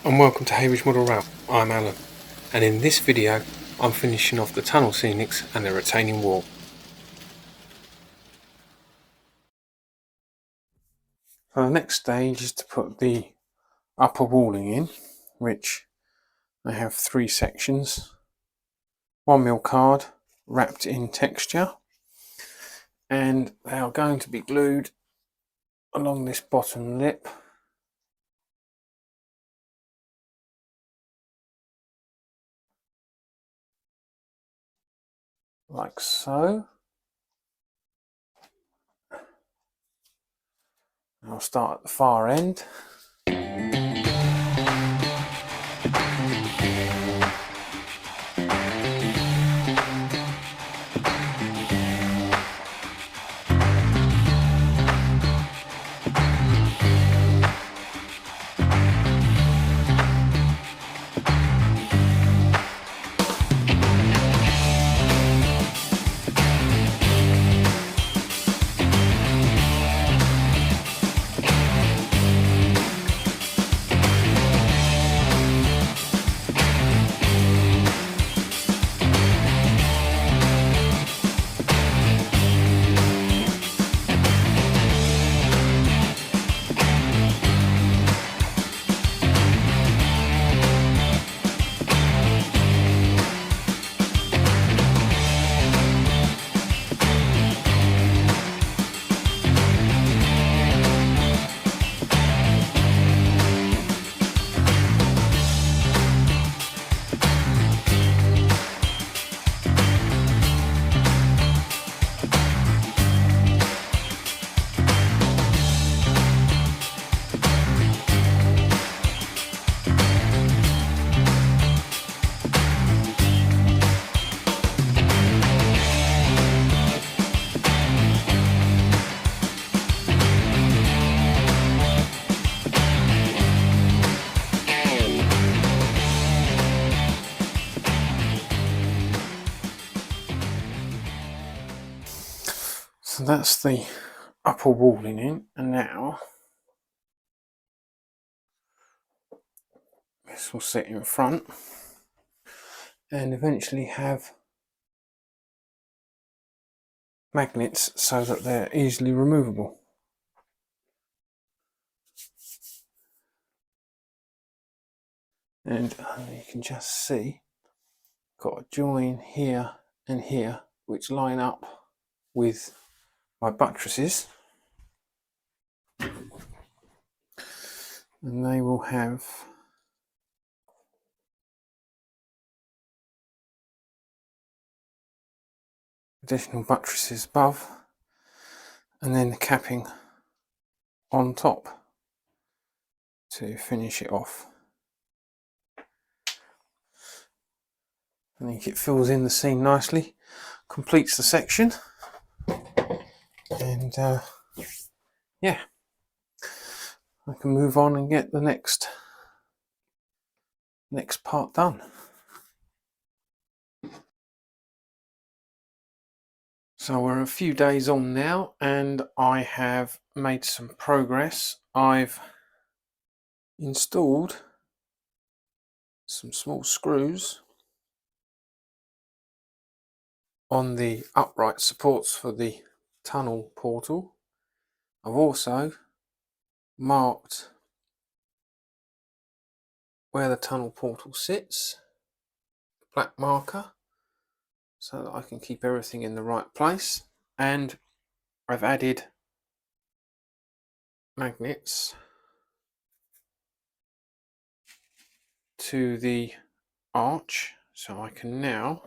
And welcome to Haywich Model Rail. I'm Alan, and in this video I'm finishing off the tunnel scenics and the retaining wall. So the next stage is to put the upper walling in, which I have 3 sections, 1mm card wrapped in texture, and they are going to be glued along this bottom lip like so. I'll start at the far end. So that's the upper walling in, and now this will sit in front and eventually have magnets so that they're easily removable. And you can just see got a join here and here which line up with my buttresses, and they will have additional buttresses above and then the capping on top to finish it off. I think it fills in the seam nicely, completes the section, and yeah, I can move on and get the next part done. So we're a few days on now and I have made some progress. I've installed some small screws on the upright supports for the tunnel portal. I've also marked where the tunnel portal sits, black marker, so that I can keep everything in the right place, and I've added magnets to the arch so I can now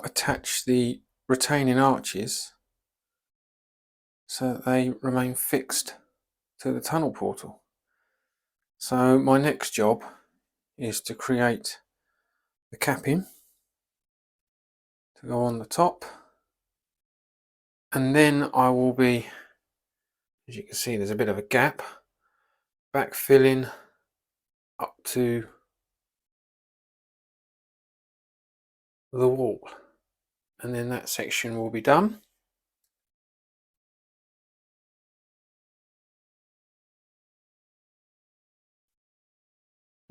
attach the retaining arches so that they remain fixed to the tunnel portal. So my next job is to create the capping to go on the top, and then I will be, as you can see there's a bit of a gap, backfilling up to the wall, and then that section will be done.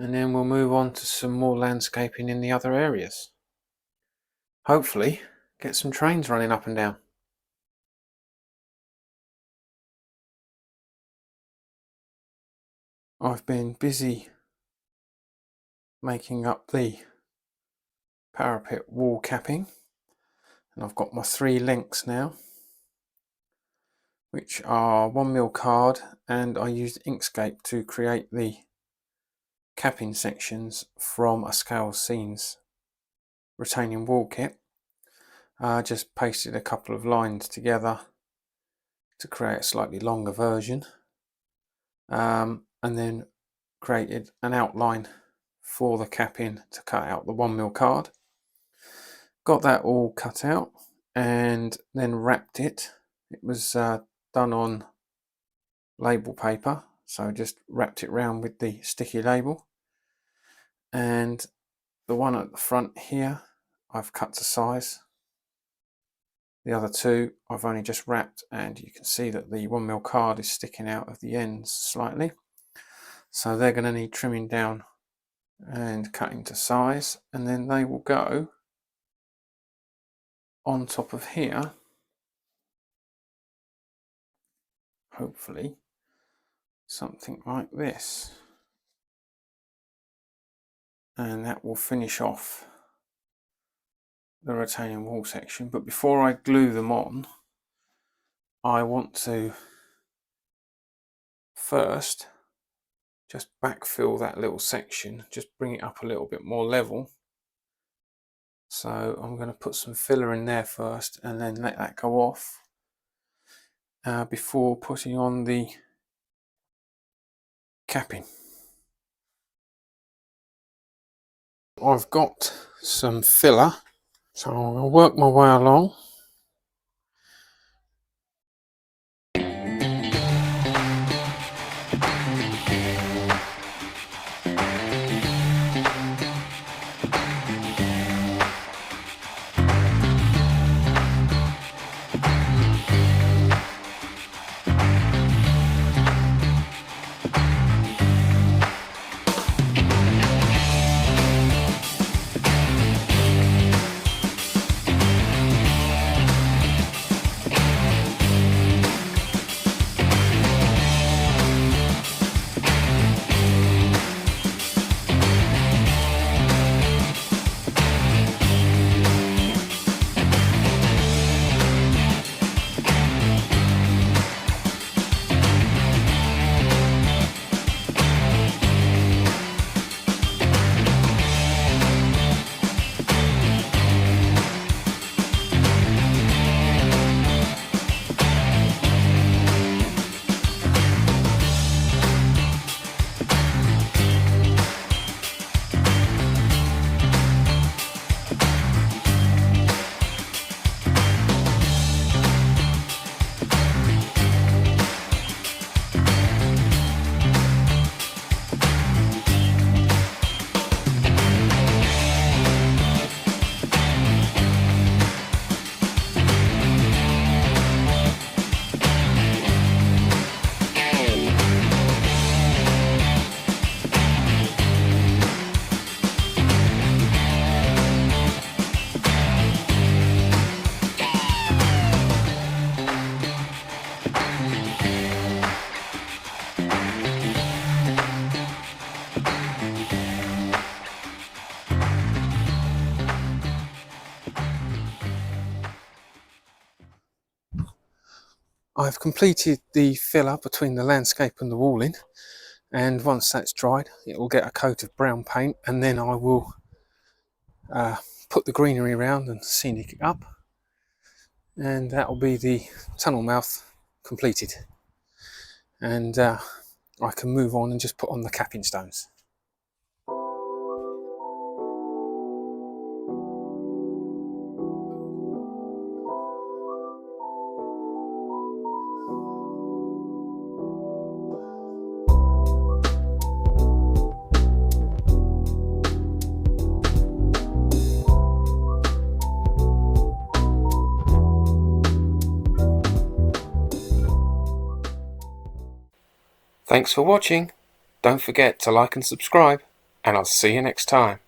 and then we'll move on to some more landscaping in the other areas. Hopefully get some trains running up and down. I've been busy making up the parapet wall capping, and I've got my 3 links now, which are 1mm card, and I used Inkscape to create the capping sections from a Scale Scenes retaining wall kit. I just pasted a couple of lines together to create a slightly longer version, and then created an outline for the capping to cut out the 1mm card. Got that all cut out and then wrapped it. It was done on label paper, so just wrapped it round with the sticky label. And the one at the front here I've cut to size. The other 2 I've only just wrapped, and you can see that the 1mm card is sticking out of the ends slightly, so they're going to need trimming down and cutting to size, and then they will go on top of here, hopefully something like this, and that will finish off the retaining wall section. But before I glue them on, I want to first just backfill that little section, just bring it up a little bit more level. So I'm going to put some filler in there first and then let that go off before putting on the capping. I've got some filler, so I'll work my way along. I've completed the filler between the landscape and the walling, and once that's dried it will get a coat of brown paint, and then I will put the greenery around and scenic it up, and that will be the tunnel mouth completed, and I can move on and just put on the capping stones. Thanks for watching. Don't forget to like and subscribe. and I'll see you next time.